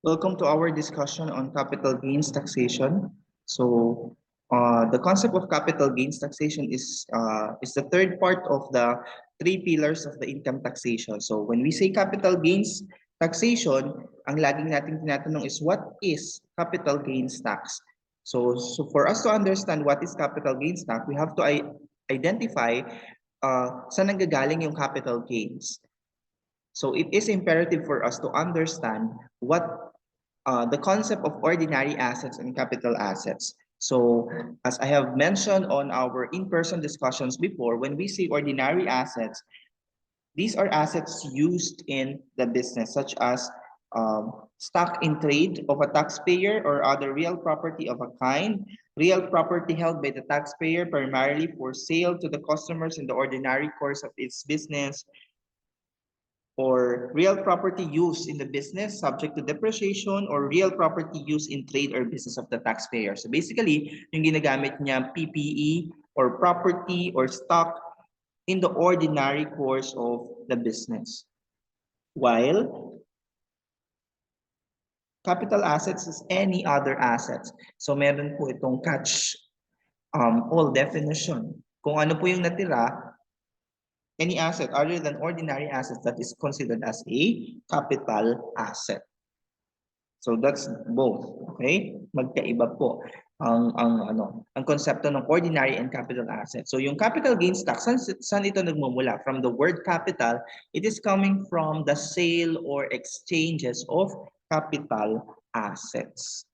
Welcome to our discussion on capital gains taxation. The concept of capital gains taxation is the third part of the three pillars of the income taxation. So, when we say capital gains taxation, ang laging nating tinatanong is what is capital gains tax? So for us to understand what is capital gains tax, we have to identify saan nanggagaling yung capital gains. So it is imperative for us to understand what the concept of ordinary assets and capital assets. So, as I have mentioned on our in-person discussions before, when we say ordinary assets, these are assets used in the business, such as stock in trade of a taxpayer or other real property of a kind, real property held by the taxpayer primarily for sale to the customers in the ordinary course of its business, or real property use in the business subject to depreciation, or real property use in trade or business of the taxpayer. So basically, yung ginagamit niya PPE or property or stock in the ordinary course of the business. While capital assets is any other assets. So meron po itong catch all definition. Kung ano po yung natira, any asset other than ordinary assets that is considered as a capital asset. So that's both, okay? Magkaiba po ang konsepto ng ordinary and capital asset. So yung capital gains tax, saan ito nagmumula? From the word capital, it is coming from the sale or exchanges of capital assets.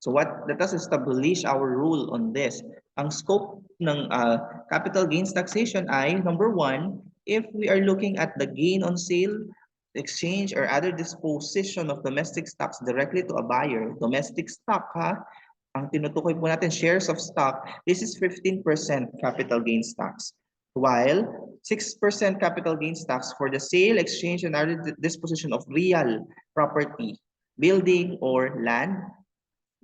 So let us establish our rule on this. Ang scope ng capital gains taxation ay, number one, if we are looking at the gain on sale, exchange, or other disposition of domestic stocks directly to a buyer, domestic stock ha, ang tinutukoy po natin, shares of stock, this is 15% capital gains tax. While 6% capital gains tax for the sale, exchange, and other disposition of real property, building, or land.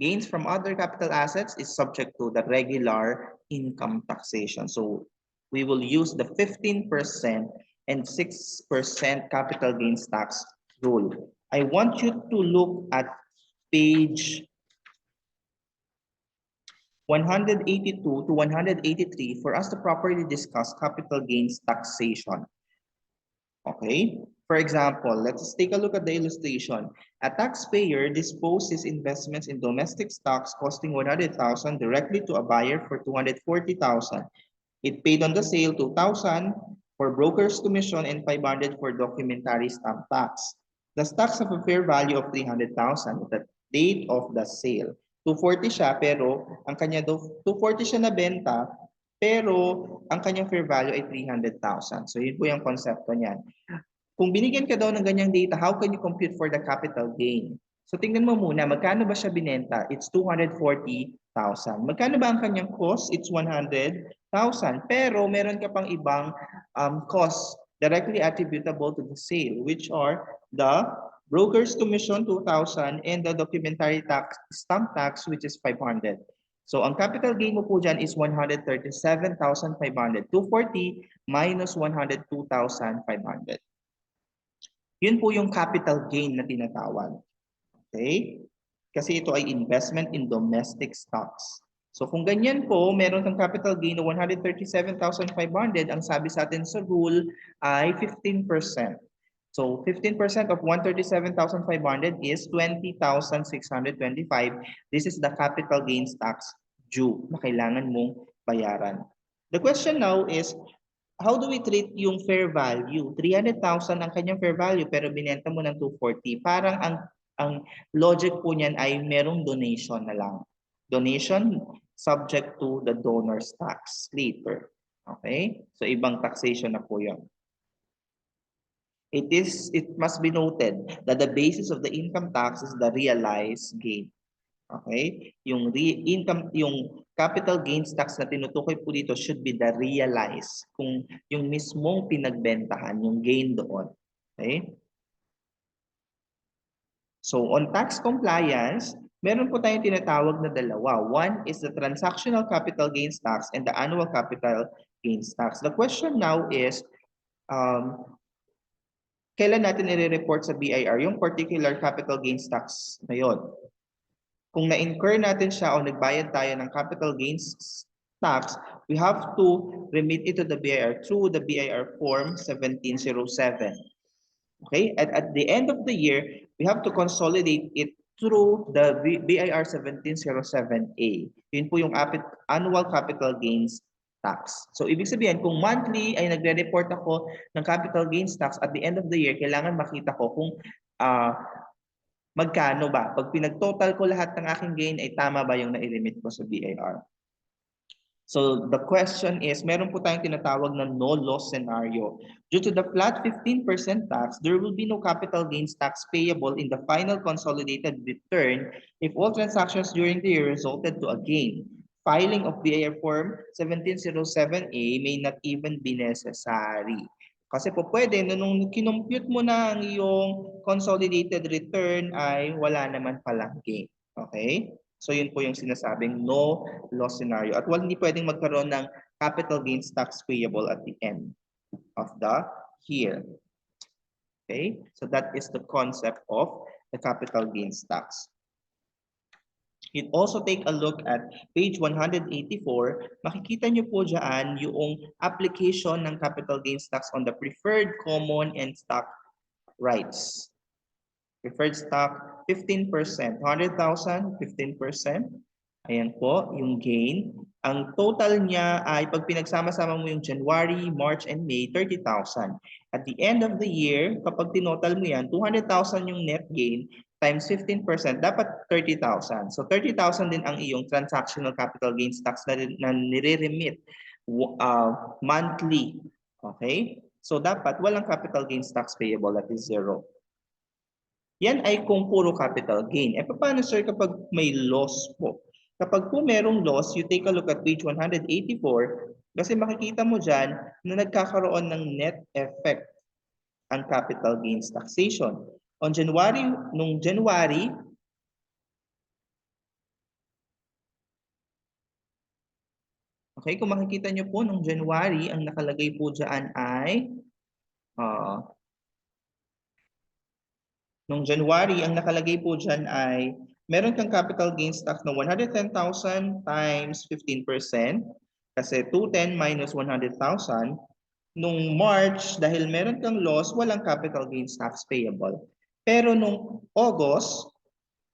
Gains from other capital assets is subject to the regular income taxation. So we will use the 15% and 6% capital gains tax rule. I want you to look at page 182 to 183 for us to properly discuss capital gains taxation. Okay? For example, let's take a look at the illustration. A taxpayer disposes investments in domestic stocks costing 100,000 directly to a buyer for 240,000. It paid on the sale 2,000 for broker's commission and 500 for documentary stamp tax. The stocks have a fair value of 300,000 at the date of the sale. 240 siya pero ang kanya 240 siya na benta pero ang kanyang fair value ay 300,000. So yun po yung konsepto niyan. Kung binigyan ka daw ng ganyang data, how can you compute for the capital gain? So tingnan mo muna, magkano ba siya binenta? It's 240,000. Magkano ba ang kanyang cost? It's 100,000. Pero meron ka pang ibang costs directly attributable to the sale, which are the broker's commission 2,000 and the documentary tax, stamp tax, which is 500. So ang capital gain mo po dyan is 137,500. 240 minus 102,500. Yun po yung capital gain na tinatawag. Okay? Kasi ito ay investment in domestic stocks. So kung ganyan po, meron kang capital gain na 137,500, ang sabi sa atin sa rule ay 15%. So 15% of 137,500 is 20,625. This is the capital gains tax due na kailangan mong bayaran. The question now is, how do we treat yung fair value? 300,000 ang kanyang fair value pero binenta mo ng 240. Parang ang logic po niyan ay merong donation na lang. Donation subject to the donor's tax later. Okay? So ibang taxation na po 'yon. It must be noted that the basis of the income tax is the realized gain. Okay? Yung capital gains tax na tinutukoy po dito should be the realized. Kung yung mismong pinagbentahan, yung gain doon. Okay? So on tax compliance, meron po tayong tinatawag na dalawa. One is the transactional capital gains tax and the annual capital gains tax. The question now is, kailan natin i-report sa BIR yung particular capital gains tax na yun. Kung na-incur natin siya o nagbayad tayo ng capital gains tax, we have to remit it to the BIR through the BIR Form 1707. Okay? And at the end of the year, we have to consolidate it through the BIR 1707A. Yun po yung annual capital gains tax. So, ibig sabihin, kung monthly ay nagre-report ako ng capital gains tax, at the end of the year, kailangan makita ko kung magkano ba. Pag pinag-total ko lahat ng aking gain, ay tama ba yung nai-limit ko sa BIR? So the question is, meron po tayong tinatawag na no loss scenario. Due to the flat 15% tax, there will be no capital gains tax payable in the final consolidated return if all transactions during the year resulted to a gain. Filing of BIR Form 1707A may not even be necessary. Kasi po pwede, nung kinompute mo na ang iyong consolidated return ay wala naman palang gain. Okay? So yun po yung sinasabing no loss scenario. At hindi pwedeng magkaroon ng capital gains tax payable at the end of the year. Okay? So that is the concept of the capital gains tax. You also take a look at page 184. Makikita nyo po dyan yung application ng capital gains tax on the preferred, common, and stock rights. Preferred stock, 15%. 100,000, 15%. Ayan po, yung gain. Ang total niya ay pag pinagsama-sama mo yung January, March, and May, 30,000. At the end of the year, kapag tinotal mo yan, 200,000 yung net gain times 15%, dapat 30,000. So 30,000 din ang iyong transactional capital gains tax na nire-remit monthly. Okay? So dapat walang capital gains tax payable, that is zero. Yan ay kung puro capital gain. E paano sir kapag may loss po? Kapag po merong loss, you take a look at page 184 kasi makikita mo dyan na nagkakaroon ng net effect ang capital gains taxation. On January, nung January, okay, kung makikita nyo po nung January, ang nakalagay po dyan ay nung January, ang nakalagay po dyan ay meron kang capital gains tax na 110,000 times 15% kasi 210 minus 100,000. Nung March, dahil meron kang loss, walang capital gains tax payable. Pero nung August,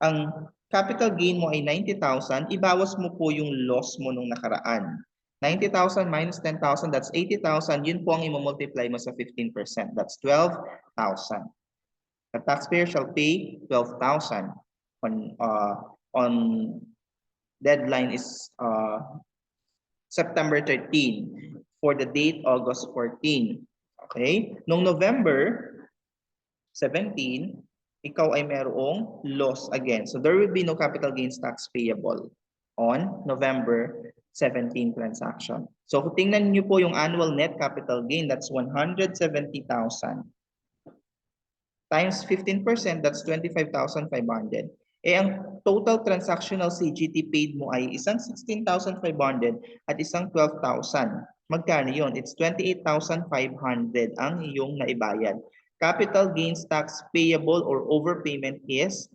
ang capital gain mo ay 90,000, ibawas mo po yung loss mo nung nakaraan. 90,000 minus 10,000, that's 80,000. Yun po ang i-multiply mo sa 15%. That's 12,000. The taxpayer shall pay 12,000 on deadline is September 13 for the date August 14. Okay? Noong November 17, ikaw ay merong loss again. So there will be no capital gains tax payable on November 17 transaction. So kung tingnan niyo po yung annual net capital gain, that's 170,000. Times 15%, that's 25,500. Eh, ang total transactional CGT paid mo ay isang 16,500 at isang 12,000. Magkano yun? It's 28,500 ang iyong naibayad. Capital gains tax payable or overpayment is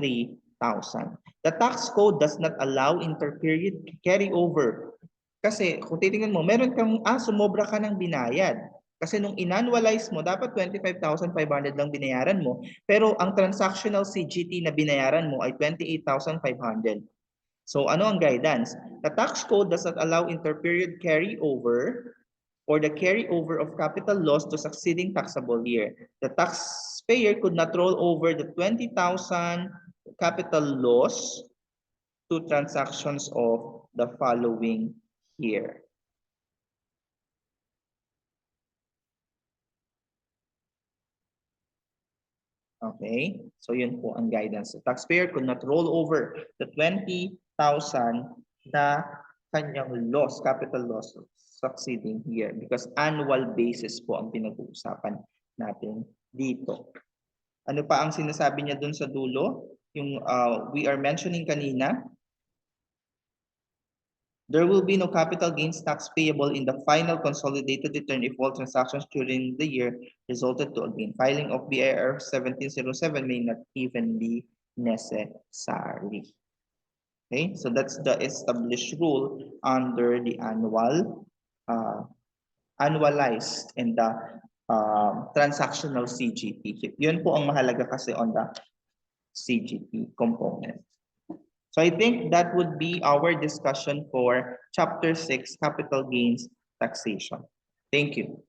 3,000. The tax code does not allow interperiod carryover. Kasi kung titingnan mo, meron kang, sumobra ka ng binayad. Kasi nung inannualize mo, dapat 25,500 lang binayaran mo. Pero ang transactional CGT na binayaran mo ay 28,500. So ano ang guidance? The tax code does not allow interperiod carryover or the carryover of capital loss to succeeding taxable year. The taxpayer could not roll over the 20,000 capital loss to transactions of the following year. Okay, so yun po ang guidance. The taxpayer could not roll over the 20,000 na kanyang loss, capital loss succeeding year because annual basis po ang pinag-uusapan natin dito. Ano pa ang sinasabi niya dun sa dulo? Yung we are mentioning kanina. There will be no capital gains tax payable in the final consolidated return if all transactions during the year resulted to a gain. Filing of BIR 1707 may not even be necessary. Okay, so that's the established rule under the annualized and the transactional CGT. Yun po ang mahalaga kasi on the CGT component. So I think that would be our discussion for Chapter 6, Capital Gains Taxation. Thank you.